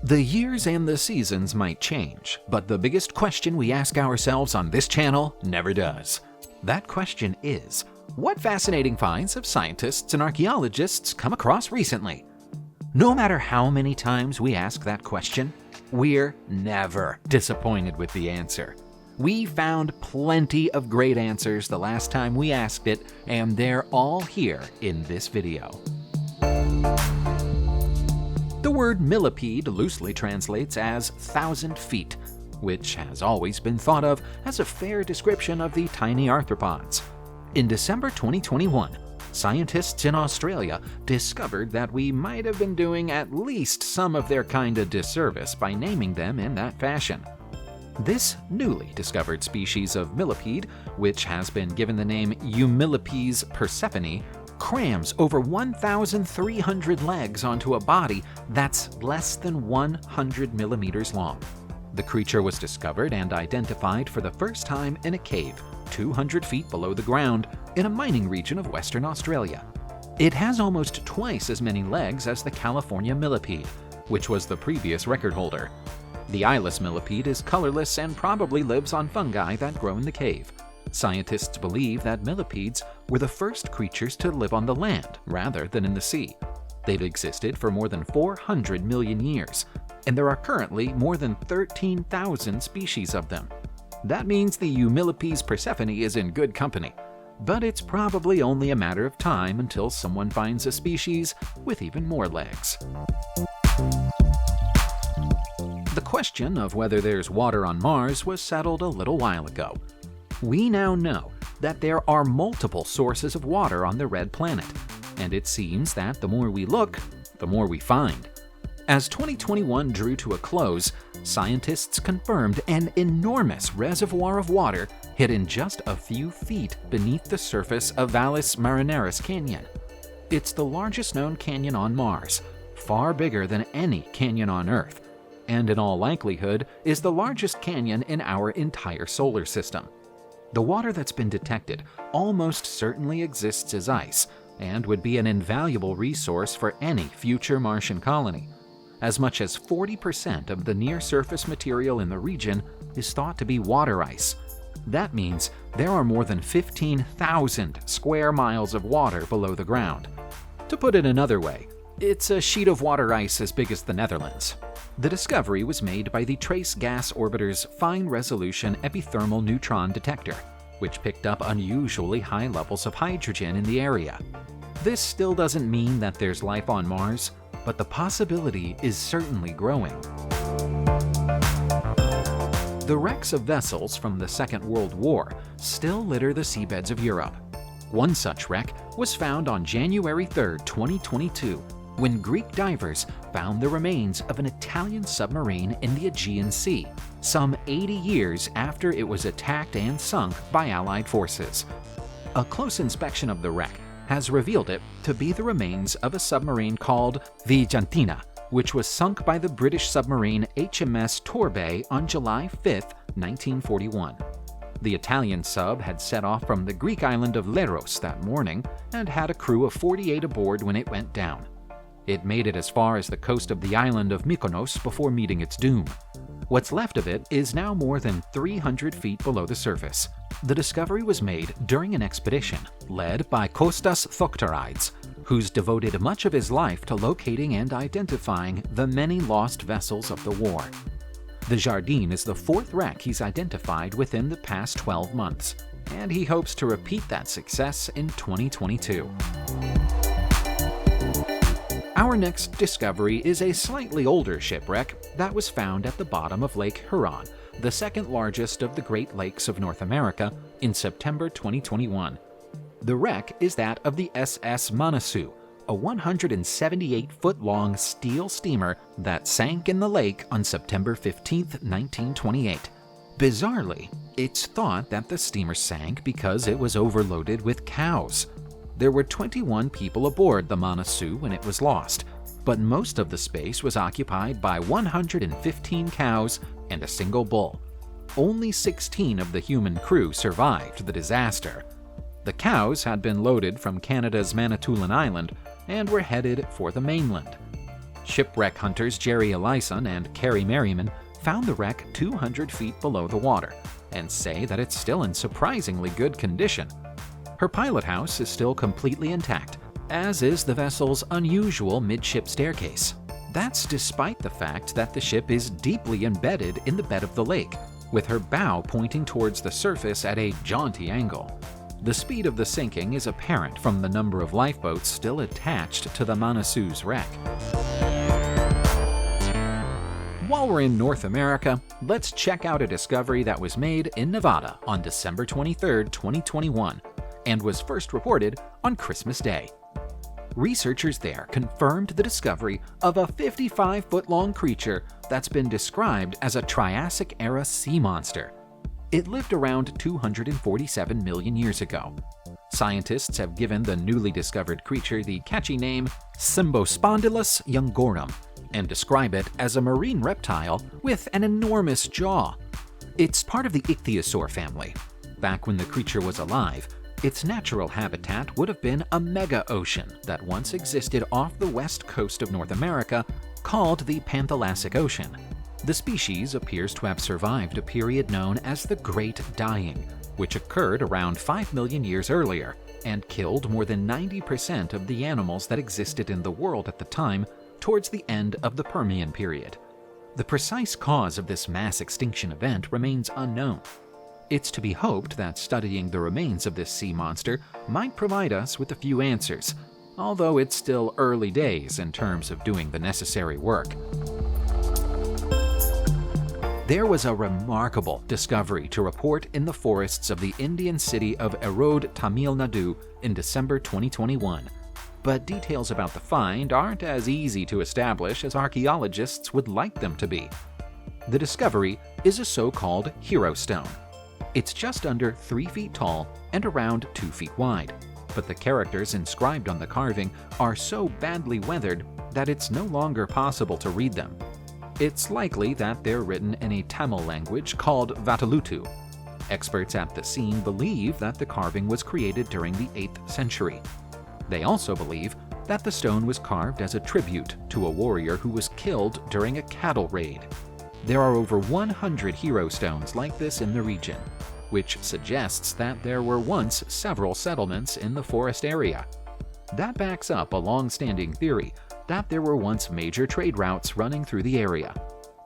The years and the seasons might change, but the biggest question we ask ourselves on this channel never does. That question is, what fascinating finds have scientists and archaeologists come across recently? No matter how many times we ask that question, we're never disappointed with the answer. We found plenty of great answers the last time we asked it, and they're all here in this video. The word millipede loosely translates as 1,000 feet, which has always been thought of as a fair description of the tiny arthropods. In December 2021, scientists in Australia discovered that we might have been doing at least some of their kind a disservice by naming them in that fashion. This newly discovered species of millipede, which has been given the name Eumillipes persephone, crams over 1,300 legs onto a body that's less than 100 millimeters long. The creature was discovered and identified for the first time in a cave 200 feet below the ground in a mining region of Western Australia. It has almost twice as many legs as the California millipede, which was the previous record holder. The eyeless millipede is colorless and probably lives on fungi that grow in the cave. Scientists believe that millipedes were the first creatures to live on the land rather than in the sea. They've existed for more than 400 million years, and there are currently more than 13,000 species of them. That means the Eumillipes persephone is in good company, but it's probably only a matter of time until someone finds a species with even more legs. The question of whether there's water on Mars was settled a little while ago. We now know that there are multiple sources of water on the red planet, and it seems that the more we look, the more we find. As 2021 drew to a close, scientists confirmed an enormous reservoir of water hidden just a few feet beneath the surface of Valles Marineris Canyon. It's the largest known canyon on Mars, far bigger than any canyon on Earth, and in all likelihood is the largest canyon in our entire solar system. The water that's been detected almost certainly exists as ice and would be an invaluable resource for any future Martian colony. As much as 40% of the near-surface material in the region is thought to be water ice. That means there are more than 15,000 square miles of water below the ground. To put it another way, it's a sheet of water ice as big as the Netherlands. The discovery was made by the Trace Gas Orbiter's Fine-Resolution Epithermal Neutron Detector, which picked up unusually high levels of hydrogen in the area. This still doesn't mean that there's life on Mars, but the possibility is certainly growing. The wrecks of vessels from the Second World War still litter the seabeds of Europe. One such wreck was found on January 3, 2022, when Greek divers found the remains of an Italian submarine in the Aegean Sea, some 80 years after it was attacked and sunk by Allied forces. A close inspection of the wreck has revealed it to be the remains of a submarine called the Giantina, which was sunk by the British submarine HMS Torbay on July 5, 1941. The Italian sub had set off from the Greek island of Leros that morning and had a crew of 48 aboard when it went down. It made it as far as the coast of the island of Mykonos before meeting its doom. What's left of it is now more than 300 feet below the surface. The discovery was made during an expedition led by Kostas Thoktorides, who's devoted much of his life to locating and identifying the many lost vessels of the war. The Jardine is the fourth wreck he's identified within the past 12 months, and he hopes to repeat that success in 2022. Our next discovery is a slightly older shipwreck that was found at the bottom of Lake Huron, the second largest of the Great Lakes of North America, in September 2021. The wreck is that of the SS Manasu, a 178-foot-long steel steamer that sank in the lake on September 15, 1928. Bizarrely, it's thought that the steamer sank because it was overloaded with cows. There were 21 people aboard the Manasu when it was lost, but most of the space was occupied by 115 cows and a single bull. Only 16 of the human crew survived the disaster. The cows had been loaded from Canada's Manitoulin Island and were headed for the mainland. Shipwreck hunters Jerry Ellison and Carrie Merriman found the wreck 200 feet below the water and say that it's still in surprisingly good condition. Her pilot house is still completely intact, as is the vessel's unusual midship staircase. That's despite the fact that the ship is deeply embedded in the bed of the lake, with her bow pointing towards the surface at a jaunty angle. The speed of the sinking is apparent from the number of lifeboats still attached to the Manasu's wreck. While we're in North America, let's check out a discovery that was made in Nevada on December 23, 2021, and was first reported on Christmas Day. Researchers there confirmed the discovery of a 55-foot-long creature that's been described as a Triassic-era sea monster. It lived around 247 million years ago. Scientists have given the newly discovered creature the catchy name Symbospondylus youngorum and describe it as a marine reptile with an enormous jaw. It's part of the ichthyosaur family. Back when the creature was alive, its natural habitat would have been a mega-ocean that once existed off the west coast of North America called the Panthalassic Ocean. The species appears to have survived a period known as the Great Dying, which occurred around 5 million years earlier and killed more than 90% of the animals that existed in the world at the time towards the end of the Permian period. The precise cause of this mass extinction event remains unknown. It's to be hoped that studying the remains of this sea monster might provide us with a few answers, although it's still early days in terms of doing the necessary work. There was a remarkable discovery to report in the forests of the Indian city of Erode, Tamil Nadu in December 2021. But details about the find aren't as easy to establish as archaeologists would like them to be. The discovery is a so-called hero stone. It's just under 3 feet tall and around 2 feet wide, but the characters inscribed on the carving are so badly weathered that it's no longer possible to read them. It's likely that they're written in a Tamil language called Vatteluttu. Experts at the scene believe that the carving was created during the 8th century. They also believe that the stone was carved as a tribute to a warrior who was killed during a cattle raid. There are over 100 hero stones like this in the region, which suggests that there were once several settlements in the forest area. That backs up a long-standing theory that there were once major trade routes running through the area.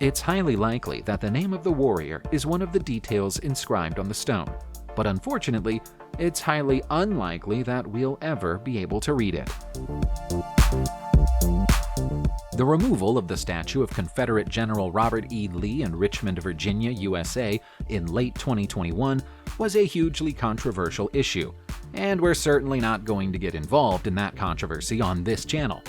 It's highly likely that the name of the warrior is one of the details inscribed on the stone, but unfortunately, it's highly unlikely that we'll ever be able to read it. The removal of the statue of Confederate General Robert E. Lee in Richmond, Virginia, USA in late 2021 was a hugely controversial issue, and we're certainly not going to get involved in that controversy on this channel.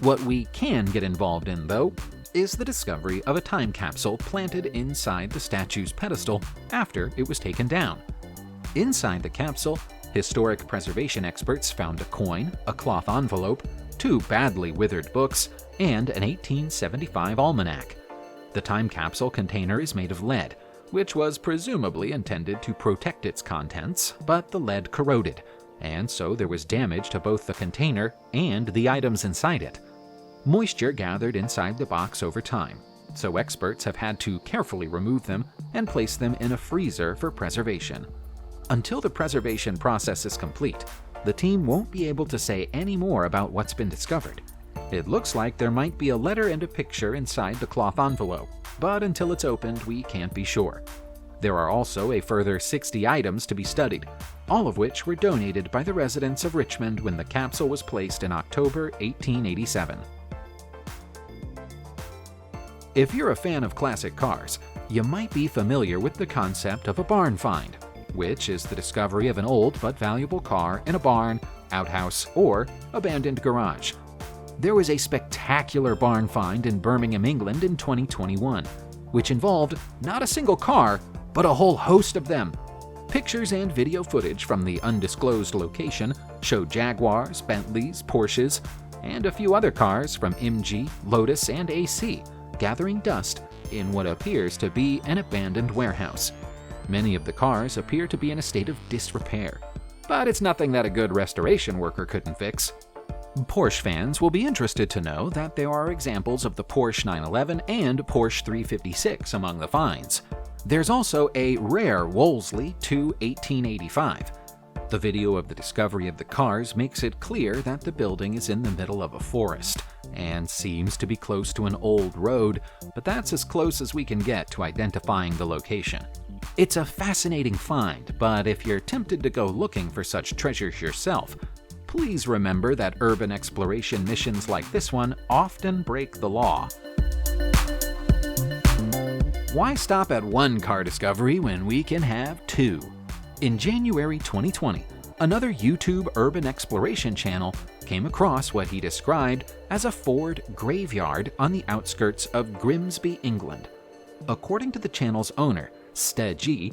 What we can get involved in, though, is the discovery of a time capsule planted inside the statue's pedestal after it was taken down. Inside the capsule, historic preservation experts found a coin, a cloth envelope, 2 badly withered books, and an 1875 almanac. The time capsule container is made of lead, which was presumably intended to protect its contents, but the lead corroded, and so there was damage to both the container and the items inside it. Moisture gathered inside the box over time, so experts have had to carefully remove them and place them in a freezer for preservation. Until the preservation process is complete, the team won't be able to say any more about what's been discovered. It looks like there might be a letter and a picture inside the cloth envelope, but until it's opened, we can't be sure. There are also a further 60 items to be studied, all of which were donated by the residents of Richmond when the capsule was placed in October 1887. If you're a fan of classic cars, you might be familiar with the concept of a barn find, which is the discovery of an old but valuable car in a barn, outhouse, or abandoned garage. There was a spectacular barn find in Birmingham, England in 2021, which involved not a single car, but a whole host of them. Pictures and video footage from the undisclosed location show Jaguars, Bentleys, Porsches, and a few other cars from MG, Lotus, and AC gathering dust in what appears to be an abandoned warehouse. Many of the cars appear to be in a state of disrepair, but it's nothing that a good restoration worker couldn't fix. Porsche fans will be interested to know that there are examples of the Porsche 911 and Porsche 356 among the finds. There's also a rare Wolseley 1885. The video of the discovery of the cars makes it clear that the building is in the middle of a forest and seems to be close to an old road, but that's as close as we can get to identifying the location. It's a fascinating find, but if you're tempted to go looking for such treasures yourself, please remember that urban exploration missions like this one often break the law. Why stop at one car discovery when we can have two? In January 2020, another YouTube urban exploration channel came across what he described as a Ford graveyard on the outskirts of Grimsby, England. According to the channel's owner, Stegi,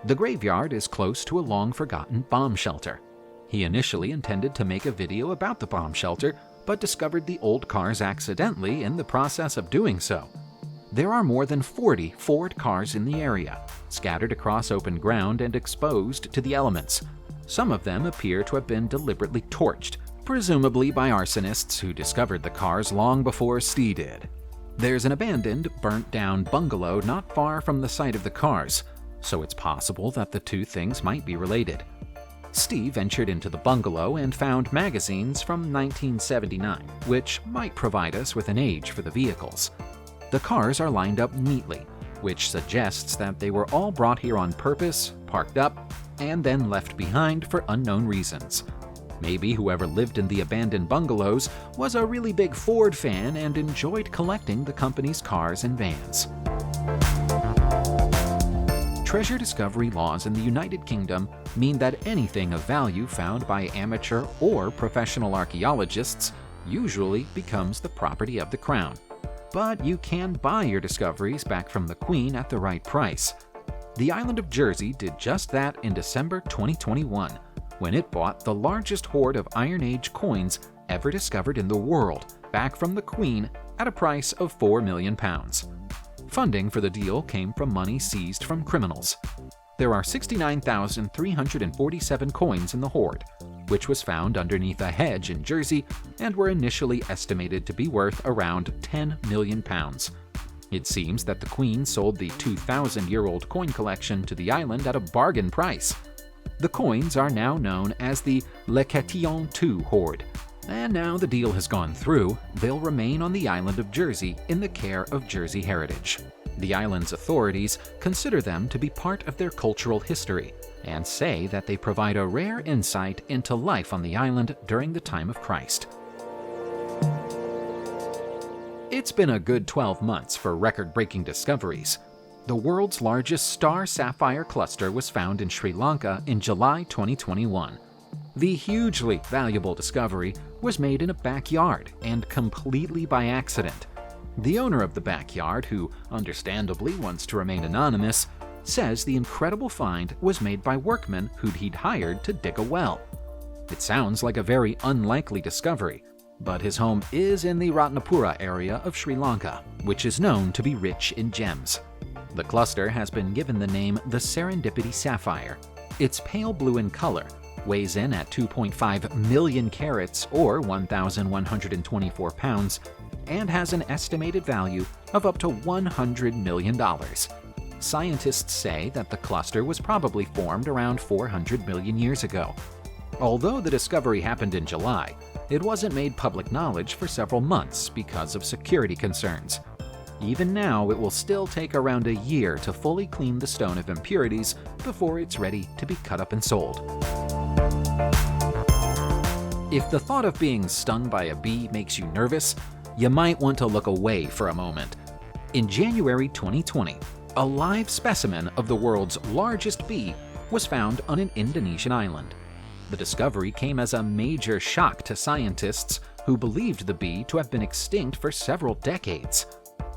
the graveyard is close to a long-forgotten bomb shelter. He initially intended to make a video about the bomb shelter, but discovered the old cars accidentally in the process of doing so. There are more than 40 Ford cars in the area, scattered across open ground and exposed to the elements. Some of them appear to have been deliberately torched, presumably by arsonists who discovered the cars long before Stee did. There's an abandoned, burnt-down bungalow not far from the site of the cars, so it's possible that the two things might be related. Steve ventured into the bungalow and found magazines from 1979, which might provide us with an age for the vehicles. The cars are lined up neatly, which suggests that they were all brought here on purpose, parked up, and then left behind for unknown reasons. Maybe whoever lived in the abandoned bungalows was a really big Ford fan and enjoyed collecting the company's cars and vans. Treasure discovery laws in the United Kingdom mean that anything of value found by amateur or professional archaeologists usually becomes the property of the Crown. But you can buy your discoveries back from the Queen at the right price. The island of Jersey did just that in December 2021, when it bought the largest hoard of Iron Age coins ever discovered in the world back from the Queen at a price of £4 million. Funding for the deal came from money seized from criminals. There are 69,347 coins in the hoard, which was found underneath a hedge in Jersey and were initially estimated to be worth around £10 million. It seems that the Queen sold the 2,000-year-old coin collection to the island at a bargain price. The coins are now known as the Legless II hoard, and now the deal has gone through, they'll remain on the island of Jersey in the care of Jersey Heritage. The island's authorities consider them to be part of their cultural history and say that they provide a rare insight into life on the island during the time of Christ. It's been a good 12 months for record-breaking discoveries. The world's largest star sapphire cluster was found in Sri Lanka in July 2021. The hugely valuable discovery was made in a backyard and completely by accident. The owner of the backyard, who understandably wants to remain anonymous, says the incredible find was made by workmen he'd hired to dig a well. It sounds like a very unlikely discovery, but his home is in the Ratnapura area of Sri Lanka, which is known to be rich in gems. The cluster has been given the name the Serendipity Sapphire. It's pale blue in color, weighs in at 2.5 million carats or 1,124 pounds, and has an estimated value of up to $100 million. Scientists say that the cluster was probably formed around 400 million years ago. Although the discovery happened in July, it wasn't made public knowledge for several months because of security concerns. Even now, it will still take around a year to fully clean the stone of impurities before it's ready to be cut up and sold. If the thought of being stung by a bee makes you nervous, you might want to look away for a moment. In January 2020, a live specimen of the world's largest bee was found on an Indonesian island. The discovery came as a major shock to scientists who believed the bee to have been extinct for several decades.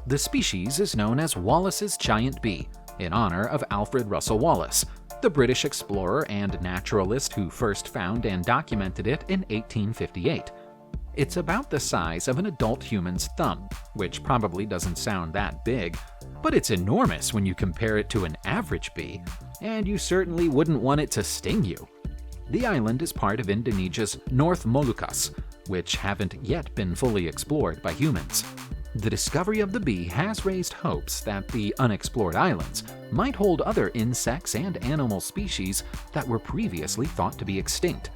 The species is known as Wallace's giant bee, in honor of Alfred Russel Wallace, the British explorer and naturalist who first found and documented it in 1858. It's about the size of an adult human's thumb, which probably doesn't sound that big, but it's enormous when you compare it to an average bee, and you certainly wouldn't want it to sting you. The island is part of Indonesia's North Moluccas, which haven't yet been fully explored by humans. The discovery of the bee has raised hopes that the unexplored islands might hold other insects and animal species that were previously thought to be extinct.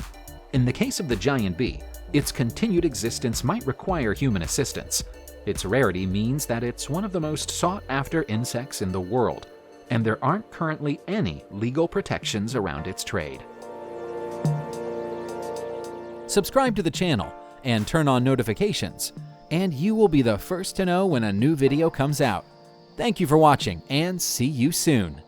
In the case of the giant bee, its continued existence might require human assistance. Its rarity means that it's one of the most sought-after insects in the world, and there aren't currently any legal protections around its trade. Subscribe to the channel and turn on notifications, and you will be the first to know when a new video comes out. Thank you for watching, and see you soon.